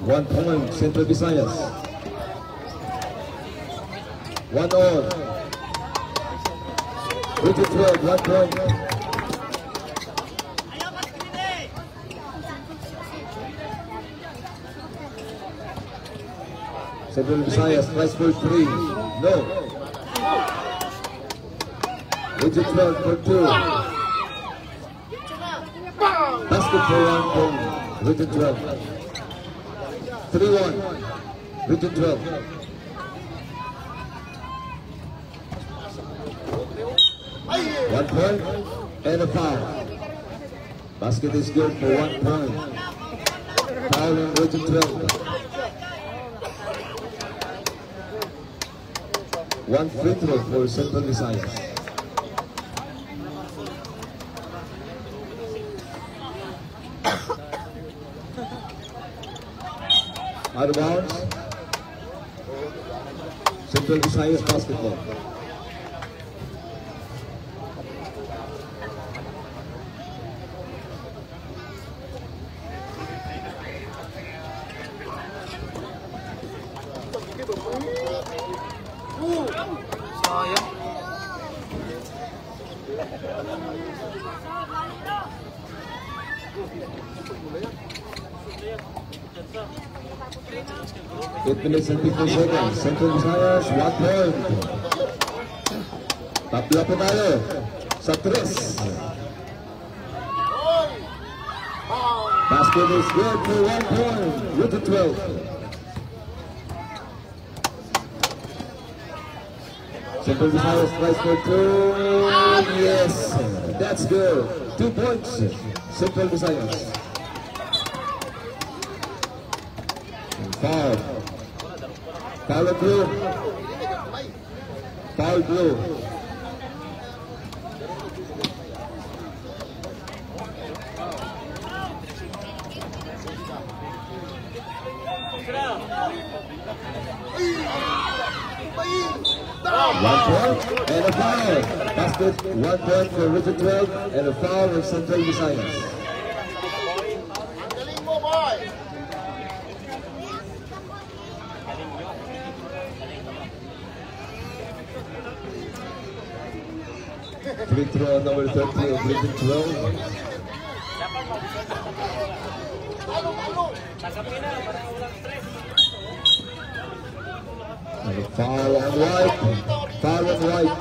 One point, Central Visayas. 1 all. Region 12, 1 point. Central Visayas tries for 3. No. Region 12 for 2. Basket for 1 point. Region 12. 3-1. Region 12. One point and a foul. Basket is good for 1 point. Foul in Region 12. 1 free throw for Central Visayas. Out of bounds. Central Visayas basketball. Eight minutes and 50 seconds. Central Visayas, 1 point. Tabla po tayo sa 3. Basket is good for 1 point. Region 12. Central Visayas tries for 2. Yes, that's good. 2 points. Central Visayas. Foul. Foul blue. Foul blue. One point and a foul. Basket, 1 point for Region 12 and a foul of Central Visayas. Free throw number 30 of Region 12. And a foul on White. Foul on White.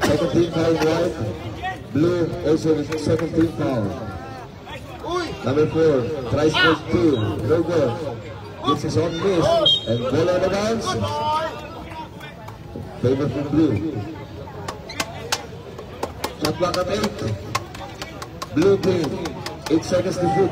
Second team foul White. Blue also with second team foul. Number 4 tries for 2. No good. Gives his own miss and ball out of bounds. Favor from Blue. Shot clock at 8. Blue team, 8 seconds to shoot.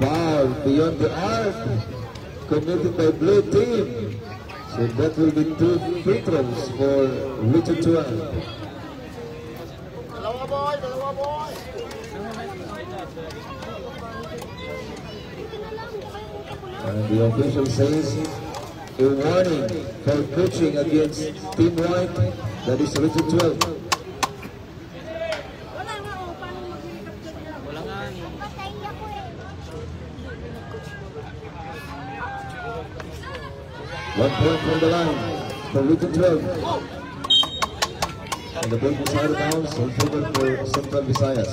Foul beyond the arc committed by Blue team. So that will be 2 free throws for Region 12. And the official says a warning for coaching against Team White, that is Region 12. One point from the line for Region 12. And the ball is out of bounds in favor for Central Visayas.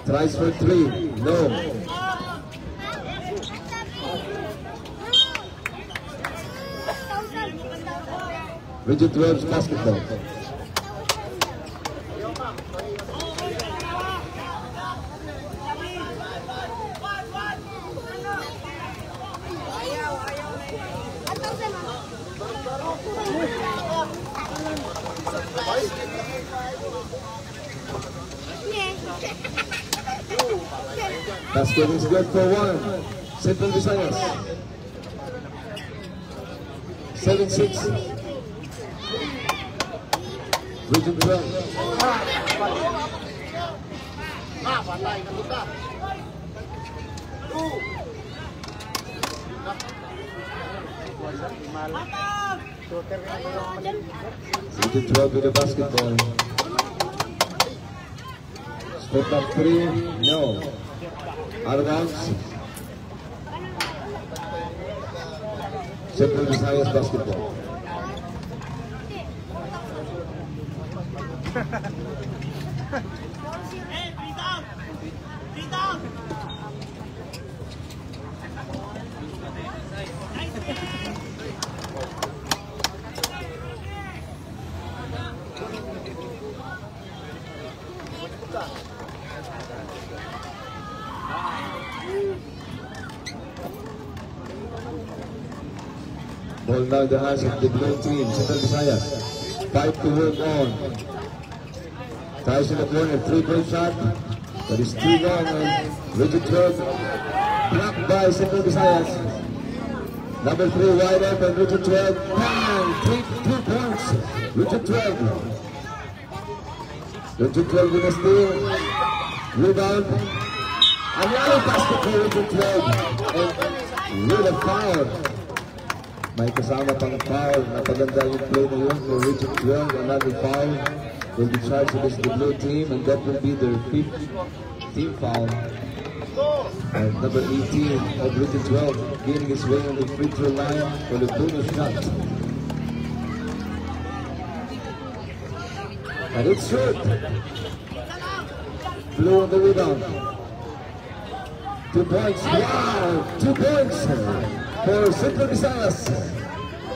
Tries for 3. No. Region 12's basketball. Basket is good for one. Central Visayas. 7-6. Region 12. Region 12 with the basketball. Step up 3, no. Out of bounds. Central Visayas basketball. Ball now in the hands of the blue team, Central Visayas. 5 to work on. Ties in the corner, 3-point shot. That is too long and Region 12 blocked by Central Visayas. Number 3 wide open, Region 12. Bang! 2 points. Region 12. Region 12 with a steal. Rebound. Another basket for Region 12. And with a foul. May kasama pang foul. Napaganda yung play na yun for Region 12. Another foul will be charged against the blue team, and that will be their 5th team foul. And number 18 of Region 12 getting his way on the free throw line for the bonus shot. And it's short. Blue on the rebound. 2 points. Wow! 2 points for Central Visayas.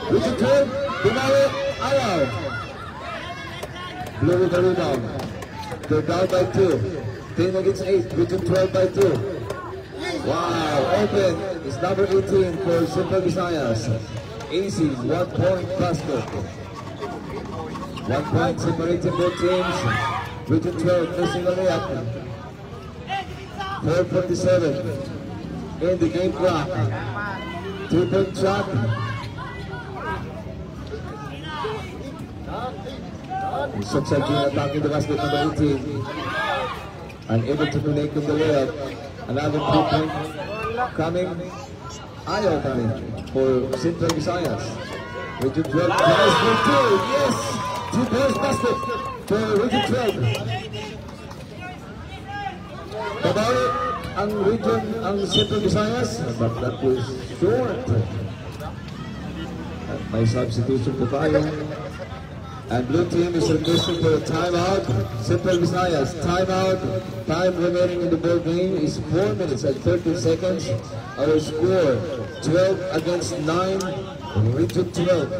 Region 12, Binawi, Ayaw. Blue with the rebound. They're down by 2. 10 against 8. Region 12 by 2. Wow, open. It's number 18 for Central Visayas. Easy, 1 point basket. 1 point separating both teams. Region 12 missing on the up. 4:47 in the game clock. 2-point shot. Successfully attacking the basket, number 18. Unable to connect with the layup. Another 3-point coming. Ayaw coming for Central Visayas. Region 12 tries for 2. Yes! 2 points basket for Region 12. Babawi ang region, ang Central Visayas, but that was short. At may substitution po tayo. And blue team is requesting for a timeout. Central Visayas, timeout. Time remaining in the ball game is 4 minutes and 13 seconds. Our score, 12 against 9, Region 12.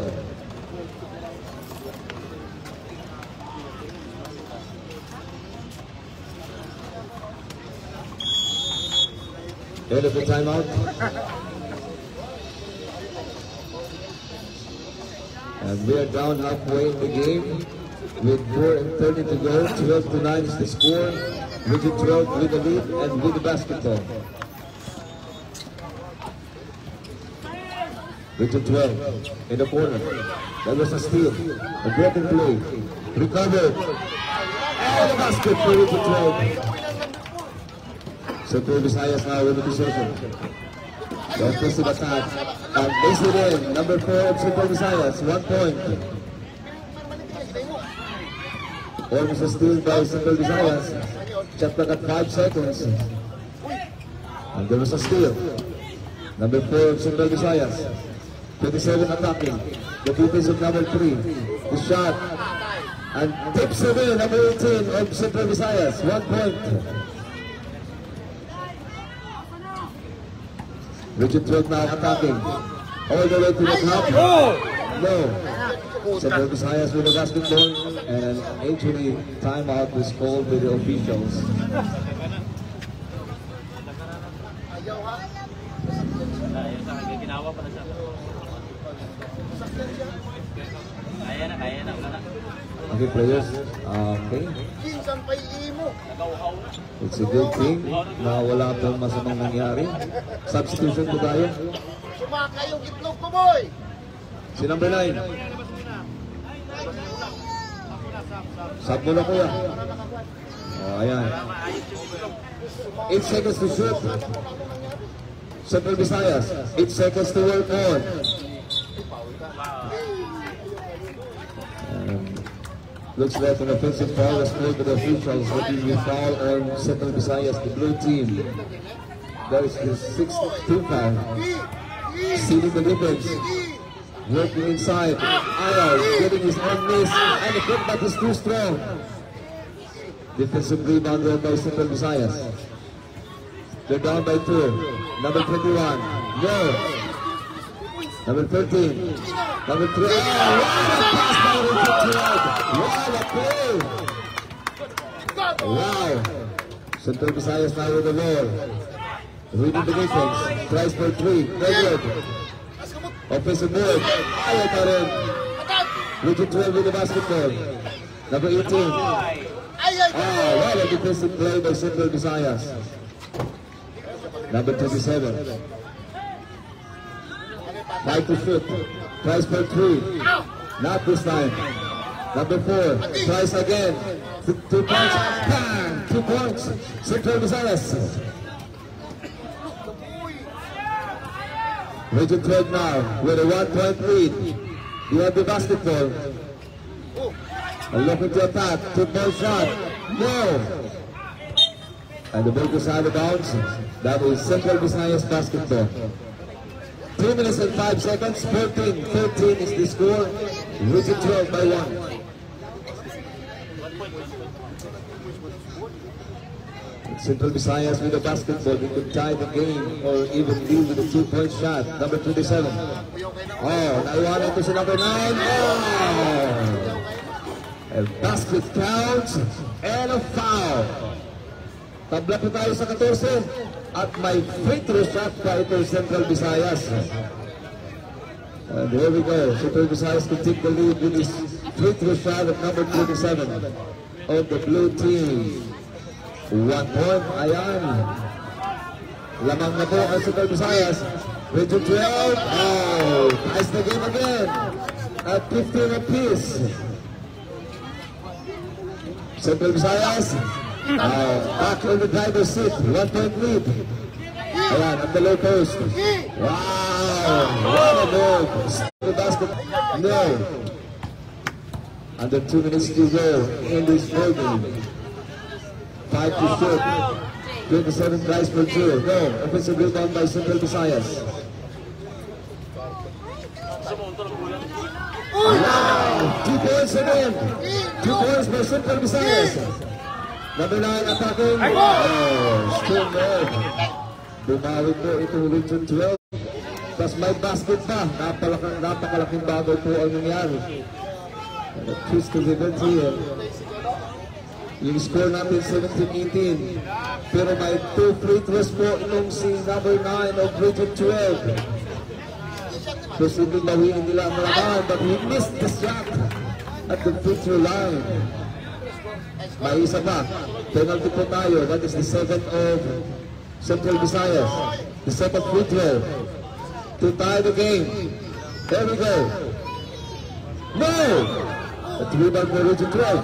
End of the timeout. And we are down halfway in the game with 4:30 to go. 12-9 is the score. Region 12 with the lead and with the basketball. Region 12 in the corner. That was a steal. A broken play. Recovered. And the basket for Region 12. Central Visayas now with the possession. The offensive attack. And this is in number 4 of Central Visayas. 1 point. Almost a steal by Central Visayas. Shot back at 5 seconds. And there was a steal. Number 4 of Central Visayas. 27 attacking. The defense of number 3. The shot. And tips away number 18 of Central Visayas. 1 point. Region 12 now attacking. All the way to the top. No. Central Visayas with the basketball. And actually timeout was called by the officials. Okay, players. Okay. It's a good thing na wala pong masamang nangyari. Substitution po tayo. Sumaka yung itlog ko, boy! Si number 9. Sub mo na kuya. Oh, ayan. 8 seconds to shoot. Central Visayas. 8 seconds to work on. Looks like an offensive foul was called by the officials, making a foul on Central Visayas, the blue team. That is the 6th team foul. Sealing the difference. Working inside. Ayaw getting his own miss, and the putback is too strong. Defensive rebound by Central Visayas. They're down by 2. Number 21. No. Number 13. Number 3. What a play! Wow! Central Visayas now with the ball. Reading the defense. Tries for 3. Very good. Offensive board. Ayaw pa rin. Region 12 with the basketball. Number 18. What a defensive play by Central Visayas. Number 27. 5 to shoot. Tries for 3. Not this time. Number 4. Tries again. 2 points. Bang! 2 points. Central Visayas. Region 12 now with a 1-point lead. You have the basketball. Looking to attack. 2-point shot. No! And the ball goes out of bounds. That is Central Visayas basketball. 3 minutes and 5 seconds. 14-13 is the score. Region 12 by 1. Central Visayas with the basketball. They could tie the game or even lead with a 2-point shot. Number 27. Naiwanan ito si number 9. A basket count and a foul. Tabla po tayo sa 14. At may free throw shot pa ito Central Visayas. And here we go. Central Visayas could take the lead with his free throw shot of number 27 of the blue team. 1 point. Ayan. Lamang na po ang Central Visayas. Region 12. Ties the game again. At 15 apiece. Central Visayas. Back on the driver's seat. 1-point lead. Ayan, at the low post. Wow! What a move! The basket. No. Under 2 minutes to go in this ball game. 5 to shoot. 27 tries per 2. No. Offensive rebound by Central Visayas. Wow! 2 points again. 2 points by Central Visayas. Number 9 attacking. Still move. Bumawi po itong Region 12. Tapos may basket pa. Napakalaking bagay po ang nangyari. And a twist to the event here. Yung score natin 17-18. Pero may 2 free throws po itong si number 9 of Region 12. Posibleng bawiin nila ang malaman, but he missed the shot at the free throw line. May isa pa. Penalty po tayo. That is the 7th of Central Visayas. The 2nd free throw to tie the game. There we go. No! At rebound for Region 12.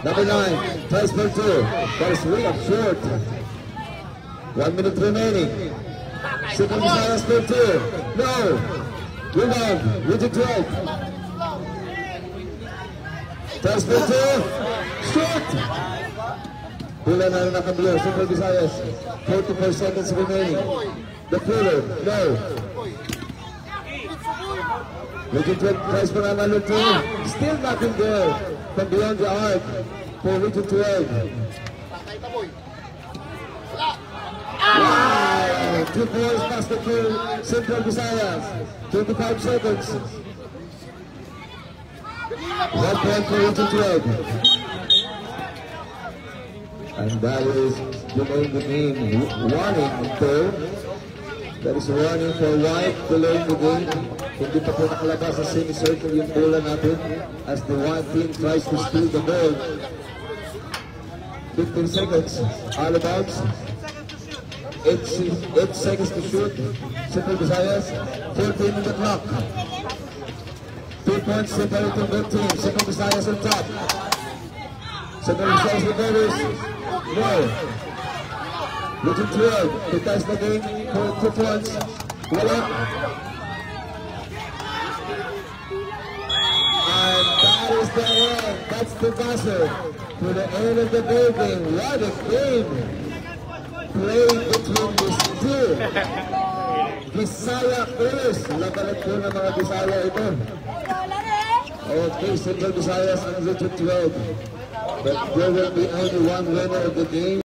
Number 9, tries for 2. That is way up short. 1 minute remaining. Central Visayas for 2. No! Rebound, Region 12. Tries for 2. Short! Pula na nakablo, Central Visayas. 44 seconds remaining. The puller, no. Region 12 tries for another 2. Still nothing there from beyond the arc for Region 12. Wow! 2 points basket for Central Visayas. 25 seconds. 1 point for Region 12. And that is delaying the game. Warning ito. That is a warning for white, delaying the game. Hindi pa po nakalabas sa semicircle yung bola natin as the white team tries to steal the ball. 15 seconds. Out of bounds. 8 seconds to shoot. Central Visayas. 14 on the clock. 2 points separating both teams. Central Visayas on top. Central Visayas recovers. No. Looking 12. He ties the game for 2 points. Wala. And that is the end. That's the buzzer for the end of the ball game. What a game played between these two. Visaya Colors. Labalat po ng mga Visaya ito. Okay, Central Visayas ang 12. But there will be only one winner of the game.